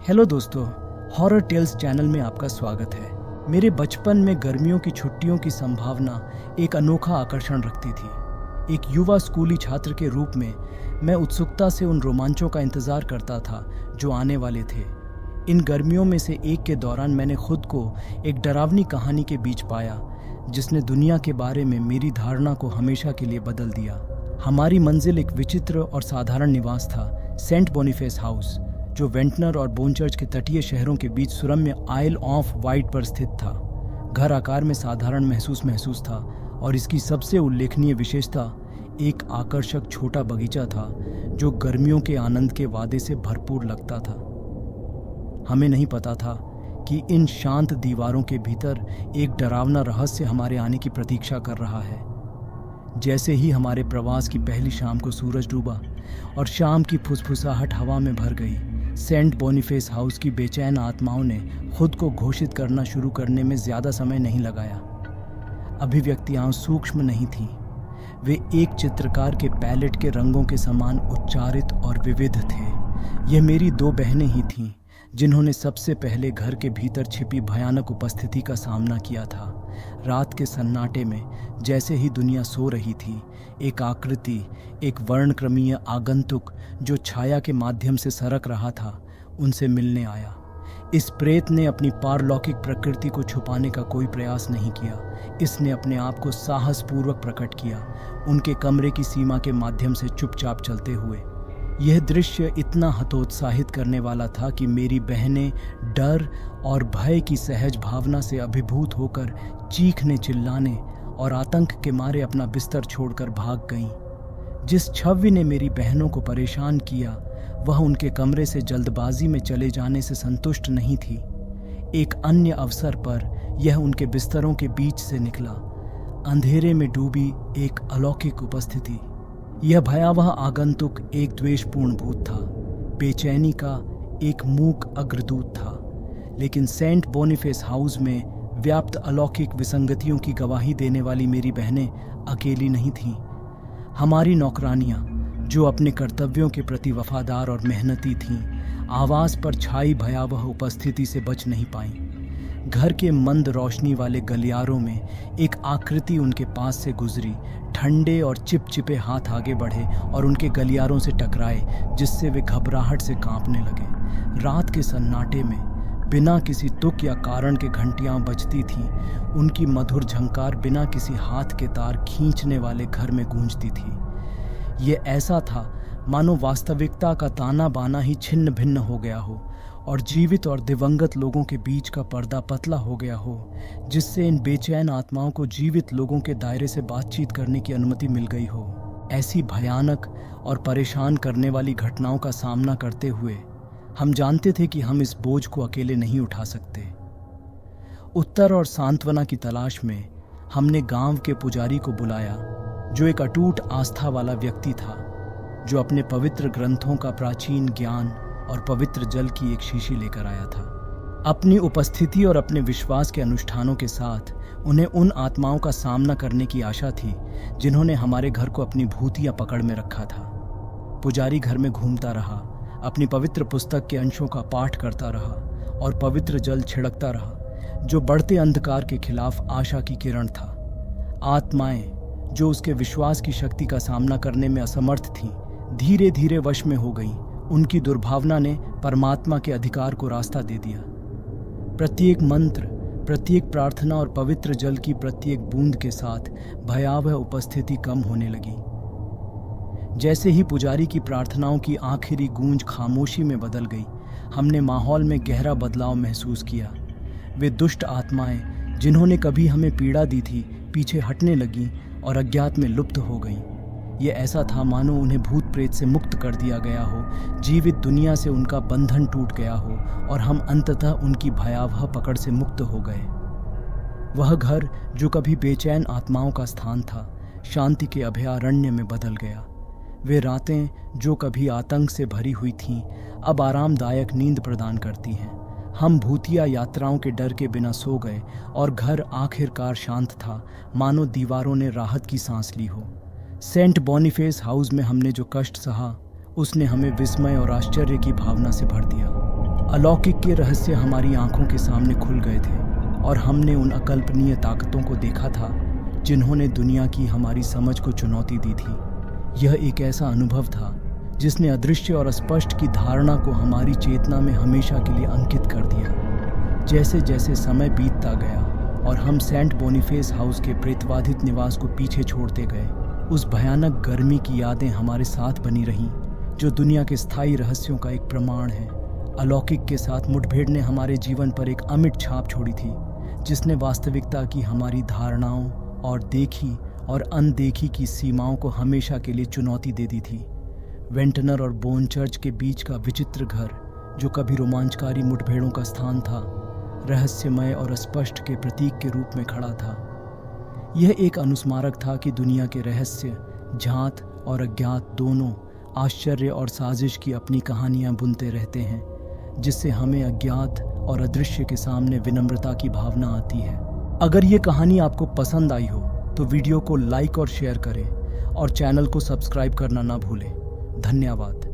Hello दोस्तों, horror tales channel में आपका स्वागत है। मेरे बचपन में गर्मियों की छुट्टियों की संभावना एक अनोखा आकर्षण रखती थी। एक युवा स्कूली छात्र के रूप में मैं उत्सुकता से उन रोमांचों का इंतजार करता था जो आने वाले थे। इन गर्मियों में से एक के दौरान मैंने खुद को एक डरावनी कहानी के बीच पाया जिसने दुनिया के बारे में मेरी धारणा को हमेशा के लिए बदल दिया। हमारी मंजिल एक विचित्र और साधारण निवास था, सेंट बोनीफेस हाउस, जो वेंटनर और बोनचर्च के तटीय शहरों के बीच सुरम्य आइल ऑफ वाइट पर स्थित था। घर आकार में साधारण महसूस था और इसकी सबसे उल्लेखनीय विशेषता एक आकर्षक छोटा बगीचा था जो गर्मियों के आनंद के वादे से भरपूर लगता था। हमें नहीं पता था कि इन शांत दीवारों के भीतर एक डरावना रहस्य हमारे आने की प्रतीक्षा कर रहा है। जैसे ही हमारे प्रवास की पहली शाम को सूरज डूबा और शाम की फुसफुसाहट हवा में भर गई, सेंट बोनीफेस हाउस की बेचैन आत्माओं ने खुद को घोषित करना शुरू करने में ज़्यादा समय नहीं लगाया। अभिव्यक्तियाँ सूक्ष्म नहीं थीं, वे एक चित्रकार के पैलेट के रंगों के समान उच्चारित और विविध थे। यह मेरी दो बहनें ही थीं जिन्होंने सबसे पहले घर के भीतर छिपी भयानक उपस्थिति का सामना किया था। रात के सन्नाटे में जैसे ही दुनिया सो रही थी, एक आकृति, एक वर्णक्रमीय आगंतुक जो छाया के माध्यम से सरक रहा था, उनसे मिलने आया। इस प्रेत ने अपनी पारलौकिक प्रकृति को छुपाने का कोई प्रयास नहीं किया। इसने अपने आप को साहसपूर्वक प्रकट किया, उनके कमरे की सीमा के माध्यम से चुपचाप चलते हुए। यह दृश्य इतना हतोत्साहित करने वाला था कि मेरी बहनें डर और भय की सहज भावना से अभिभूत होकर चीखने, चिल्लाने और आतंक के मारे अपना बिस्तर छोड़कर भाग गईं। जिस छवि ने मेरी बहनों को परेशान किया, वह उनके कमरे से जल्दबाजी में चले जाने से संतुष्ट नहीं थी। एक अन्य अवसर पर यह उनके बिस्तरों के बीच से निकला, अंधेरे में डूबी एक अलौकिक उपस्थिति। यह भयावह आगंतुक एक द्वेषपूर्ण भूत था, बेचैनी का एक मूक अग्रदूत था। लेकिन सेंट बोनीफेस हाउस में व्याप्त अलौकिक विसंगतियों की गवाही देने वाली मेरी बहनें अकेली नहीं थीं। हमारी नौकरानियां, जो अपने कर्तव्यों के प्रति वफादार और मेहनती थीं, आवास पर छाई भयावह उपस्थिति से बच नहीं पाईं। घर के मंद रोशनी वाले गलियारों में एक आकृति उनके पास से गुजरी, ठंडे और चिपचिपे हाथ आगे बढ़े और उनके गलियारों से टकराए, जिससे वे घबराहट से कांपने लगे। रात के सन्नाटे में बिना किसी तुक या कारण के घंटियां बजती थीं। उनकी मधुर झंकार बिना किसी हाथ के तार खींचने वाले घर में गूंजती थी। ये ऐसा था मानो वास्तविकता का ताना बाना ही छिन्न भिन्न हो गया हो और जीवित और दिवंगत लोगों के बीच का पर्दा पतला हो गया हो, जिससे इन बेचैन आत्माओं को जीवित लोगों के दायरे से बातचीत करने की अनुमति मिल गई हो। ऐसी भयानक और परेशान करने वाली घटनाओं का सामना करते हुए हम जानते थे कि हम इस बोझ को अकेले नहीं उठा सकते। उत्तर और सांत्वना की तलाश में हमने गांव के पुजारी को बुलाया, जो एक अटूट आस्था वाला व्यक्ति था, जो अपने पवित्र ग्रंथों का प्राचीन ज्ञान और पवित्र जल की एक शीशी लेकर आया था। अपनी उपस्थिति और अपने विश्वास के अनुष्ठानों के साथ उन्हें उन आत्माओं का सामना करने की आशा थी जिन्होंने हमारे घर को अपनी भूतिया पकड़ में रखा था। पुजारी घर में घूमता रहा, अपनी पवित्र पुस्तक के अंशों का पाठ करता रहा और पवित्र जल छिड़कता रहा, जो बढ़ते अंधकार के खिलाफ आशा की किरण था। आत्माएं, जो उसके विश्वास की शक्ति का सामना करने में असमर्थ थीं, धीरे धीरे वश में हो गईं। उनकी दुर्भावना ने परमात्मा के अधिकार को रास्ता दे दिया। प्रत्येक मंत्र, प्रत्येक प्रार्थना और पवित्र जल की प्रत्येक बूंद के साथ भयावह उपस्थिति कम होने लगी। जैसे ही पुजारी की प्रार्थनाओं की आखिरी गूंज खामोशी में बदल गई, हमने माहौल में गहरा बदलाव महसूस किया। वे दुष्ट आत्माएं, जिन्होंने कभी हमें पीड़ा दी थी, पीछे हटने लगीं और अज्ञात में लुप्त हो गईं। ये ऐसा था मानो उन्हें भूत प्रेत से मुक्त कर दिया गया हो, जीवित दुनिया से उनका बंधन टूट गया हो और हम अंततः उनकी भयावह पकड़ से मुक्त हो गए। वह घर जो कभी बेचैन आत्माओं का स्थान था, शांति के अभयारण्य में बदल गया। वे रातें जो कभी आतंक से भरी हुई थीं, अब आरामदायक नींद प्रदान करती हैं। हम भूतिया यात्राओं के डर के बिना सो गए और घर आखिरकार शांत था, मानो दीवारों ने राहत की सांस ली हो। सेंट बोनीफेस हाउस में हमने जो कष्ट सहा, उसने हमें विस्मय और आश्चर्य की भावना से भर दिया। अलौकिक के रहस्य हमारी आंखों के सामने खुल गए थे और हमने उन अकल्पनीय ताकतों को देखा था जिन्होंने दुनिया की हमारी समझ को चुनौती दी थी। यह एक ऐसा अनुभव था जिसने अदृश्य और अस्पष्ट की धारणा को हमारी चेतना में हमेशा के लिए अंकित कर दिया। जैसे जैसे समय बीतता गया और हम सेंट बोनीफेस हाउस के प्रेतबाधित निवास को पीछे छोड़ते गए, उस भयानक गर्मी की यादें हमारे साथ बनी रहीं, जो दुनिया के स्थायी रहस्यों का एक प्रमाण है। अलौकिक के साथ मुठभेड़ ने हमारे जीवन पर एक अमिट छाप छोड़ी थी, जिसने वास्तविकता की हमारी धारणाओं और देखी और अनदेखी की सीमाओं को हमेशा के लिए चुनौती दे दी थी। वेंटनर और बोन चर्च के बीच का विचित्र घर, जो कभी रोमांचकारी मुठभेड़ों का स्थान था, रहस्यमय और अस्पष्ट के प्रतीक के रूप में खड़ा था। यह एक अनुस्मारक था कि दुनिया के रहस्य, ज्ञात और अज्ञात दोनों, आश्चर्य और साजिश की अपनी कहानियां बुनते रहते हैं, जिससे हमें अज्ञात और अदृश्य के सामने विनम्रता की भावना आती है। अगर ये कहानी आपको पसंद आई हो तो वीडियो को लाइक और शेयर करें और चैनल को सब्सक्राइब करना ना भूलें। धन्यवाद।